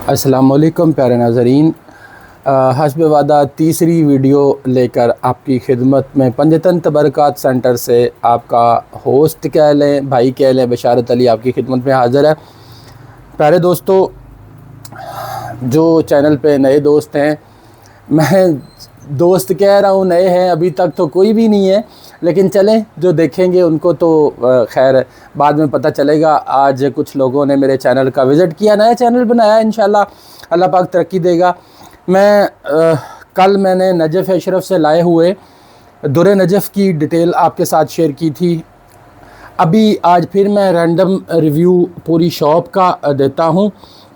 अस्सलाम वालेकुम प्यारे नाज़रीन, हस्ब वादा तीसरी वीडियो लेकर आपकी खिदमत में पंजतन तबरकात सेंटर से आपका होस्ट कह लें, भाई कह लें, बशारत अली आपकी खिदमत में हाज़िर है। प्यारे दोस्तों, जो चैनल पे नए दोस्त हैं, मैं दोस्त कह रहा हूँ, नए हैं, अभी तक तो कोई भी नहीं है, लेकिन चलें जो देखेंगे उनको तो खैर बाद में पता चलेगा। आज कुछ लोगों ने मेरे चैनल का विज़िट किया, नया चैनल बनाया, इंशाल्लाह अल्लाह पाक तरक्की देगा। कल मैंने नजफ़ अशरफ से लाए हुए दुर नजफ़ की डिटेल आपके साथ शेयर की थी। अभी आज फिर मैं रैंडम रिव्यू पूरी शॉप का देता हूँ।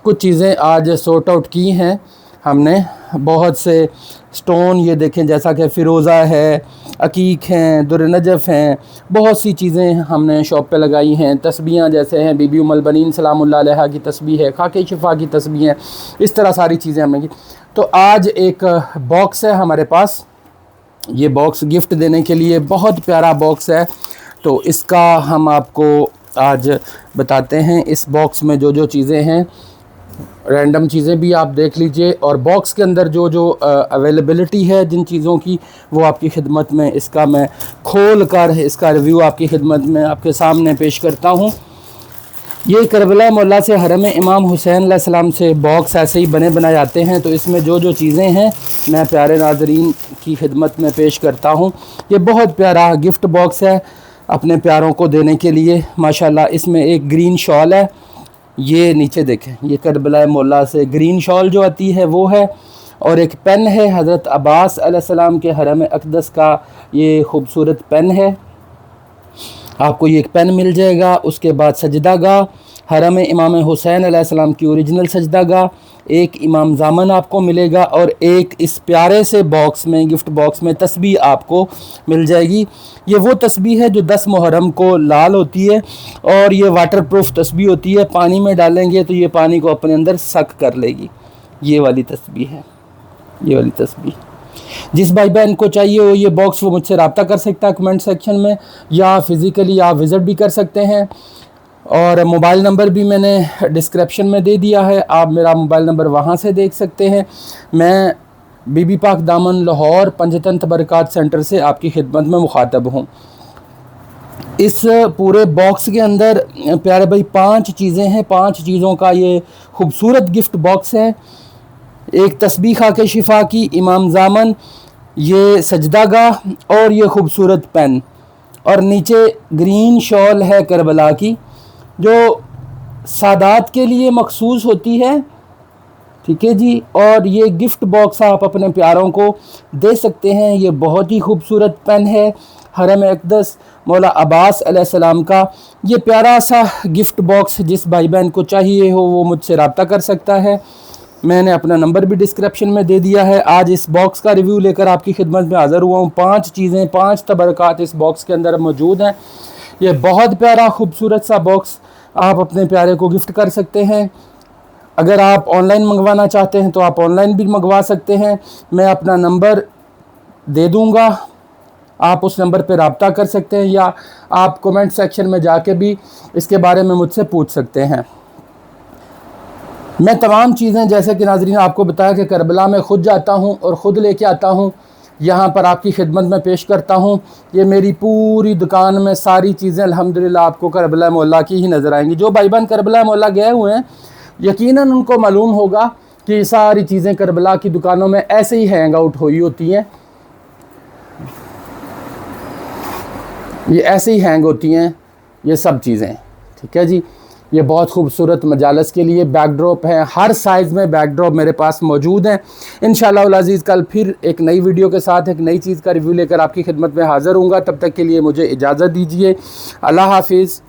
कुछ चीज़ें आज सॉर्ट आउट की हैं हमने, बहुत से स्टोन, ये देखें, जैसा कि फ़िरोज़ा है, अकीक हैं, दुर नजफ़ हैं, बहुत सी चीज़ें हमने शॉप पे लगाई हैं। तस्बीहां जैसे हैं बीबी उम्मुल बनीन सलामुल्लाह अलैहा की तस्बीह है, खाके शिफा की तस्बीह है, इस तरह सारी चीज़ें हमने की। तो आज एक बॉक्स है हमारे पास, ये बॉक्स गिफ्ट देने के लिए बहुत प्यारा बॉक्स है, तो इसका हम आपको आज बताते हैं। इस बॉक्स में जो जो चीज़ें हैं, रैंडम चीज़ें भी आप देख लीजिए, और बॉक्स के अंदर जो जो अवेलेबिलिटी है जिन चीज़ों की, वो आपकी खिदमत में इसका मैं खोल कर इसका रिव्यू आपकी खिदमत में आपके सामने पेश करता हूँ। ये करबला मौला से हरम इमाम हुसैन अलैहिस्सलाम से बॉक्स ऐसे ही बने बनाए जाते हैं, तो इसमें जो जो चीज़ें हैं मैं प्यारे नाज़रीन की खिदमत में पेश करता हूँ। ये बहुत प्यारा गिफ्ट बॉक्स है अपने प्यारों को देने के लिए। माशाल्लाह, इसमें एक ग्रीन शॉल है, ये नीचे देखें, ये करबला मौला से ग्रीन शॉल जो आती है वो है, और एक पेन है हज़रत अब्बास अलैहिस्सलाम के हरम अक़दस का, ये खूबसूरत पेन है, आपको ये एक पेन मिल जाएगा। उसके बाद सजदागाह, हरम इमाम हुसैन अलैहिस्सलाम की ओरिजिनल सजदागाह, एक इमाम ज़ामन आपको मिलेगा, और एक इस प्यारे से बॉक्स में, गिफ्ट बॉक्स में तस्बीह आपको मिल जाएगी। ये वो तस्बीह है जो 10 मुहर्रम को लाल होती है, और ये वाटर प्रूफ तस्बीह होती है, पानी में डालेंगे तो ये पानी को अपने अंदर सक कर लेगी। ये वाली तस्बीह है, ये वाली तस्बीह। जिस भाई बहन को चाहिए हो ये बॉक्स, वो मुझसे रब्ता कर सकता है कमेंट सेक्शन में, या फ़िज़िकली आप विज़िट भी कर सकते हैं। और मोबाइल नंबर भी मैंने डिस्क्रिप्शन में दे दिया है, आप मेरा मोबाइल नंबर वहाँ से देख सकते हैं। मैं बीबी पाक दामन लाहौर पंजतन तबरकात सेंटर से आपकी खिदमत में मुखातब हूँ। इस पूरे बॉक्स के अंदर प्यारे भाई 5 चीज़ें हैं, 5 चीज़ों का ये खूबसूरत गिफ्ट बॉक्स है। एक तस्बीह खाके शिफा की, इमाम ज़ामन, ये सजदागाह, और ये खूबसूरत पेन, और नीचे ग्रीन शॉल है करबला की, जो सादात के लिए मखसूस होती है, ठीक है जी। और ये गिफ्ट बॉक्स आप अपने प्यारों को दे सकते हैं। ये बहुत ही खूबसूरत पेन है हरम अक़दस मौला अब्बास अलैहिस्सलाम का। ये प्यारा सा गिफ्ट बॉक्स जिस भाई बहन को चाहिए हो वो मुझसे रब्ता कर सकता है। मैंने अपना नंबर भी डिस्क्रिप्शन में दे दिया है। आज इस बॉक्स का रिव्यू लेकर आपकी खिदमत में हाज़िर हुआ हूँ। 5 चीज़ें, 5 तबरकात इस बॉक्स के अंदर मौजूद हैं। ये बहुत प्यारा खूबसूरत सा बॉक्स आप अपने प्यारे को गिफ्ट कर सकते हैं। अगर आप ऑनलाइन मंगवाना चाहते हैं तो आप ऑनलाइन भी मंगवा सकते हैं। मैं अपना नंबर दे दूँगा, आप उस नंबर पर रब्ता कर सकते हैं, या आप कमेंट सेक्शन में जाके भी इसके बारे में मुझसे पूछ सकते हैं। मैं तमाम चीज़ें, जैसे कि नाज़रीन आपको बताया कि करबला में ख़ुद जाता हूँ और ख़ुद लेके आता हूँ, यहाँ पर आपकी खिदमत में पेश करता हूँ। ये मेरी पूरी दुकान में सारी चीज़ें अल्हम्दुलिल्लाह आपको करबला मौला की ही नज़र आएंगी। जो भाई बहन करबला मौला गए हुए हैं, यकीनन उनको मालूम होगा कि सारी चीज़ें करबला की दुकानों में ऐसे ही हैंग आउट हुई होती हैं, ये ऐसे ही हैंग होती हैं ये सब चीज़ें, ठीक है जी। ये बहुत खूबसूरत मजालस के लिए बैकड्रॉप है, हर साइज़ में बैकड्रॉप मेरे पास मौजूद हैं। इंशाअल्लाह उल अज़ीज़ कल फिर एक नई वीडियो के साथ एक नई चीज़ का रिव्यू लेकर आपकी खिदमत में हाज़िर हूँगा। तब तक के लिए मुझे इजाज़त दीजिए। अल्लाह हाफिज़।